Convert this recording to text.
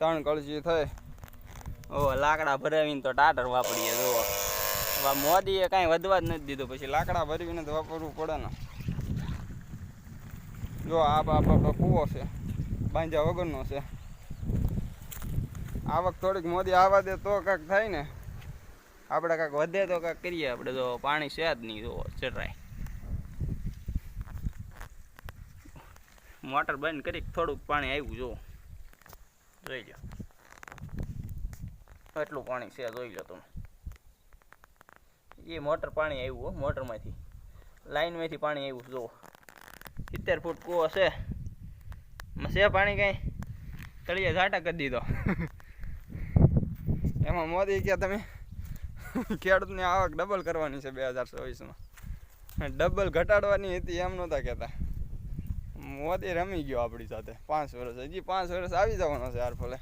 3 કળશી થઈ ઓ લાકડા ભરાવીને તો ટાટર વાપરીએ જુઓ હવે મોદીએ કાંઈ વધવા જ નથી દીધું પછી લાકડા ભરીને તો વાપરવું પડે ને જો આ આપણો કૂવો છે બાંધ્યા વગરનો છે આવક થોડીક મોદી આવવા દે તો કાંઈક થાય ને આપણે કાંઈક વધે તો કાંઈક કરીએ આપણે તો પાણી છે જ નહીં જુઓ ચટરાય મોટર બંધ કરી થોડુંક પાણી આવ્યું જુઓ જોઈ લો એટલું પાણી છે જોઈ લો તમે એ મોટર પાણી આવ્યું હો મોટરમાંથી લાઈનમાંથી પાણી આવ્યું જુઓ 70 ફૂટ કૂવો છે છે પાણી કાંઈ તળિયે ઝાટા કરી દીધો એમાં મોદી કે તમે ખેડૂતની આવક ડબલ કરવાની છે 2024માં ડબલ ઘટાડવાની હતી એમ નહોતા કહેતા મોદી રમી ગયો આપણી સાથે 5 વર્ષ હજી 5 વર્ષ આવી જવાનો છે યાર ભલે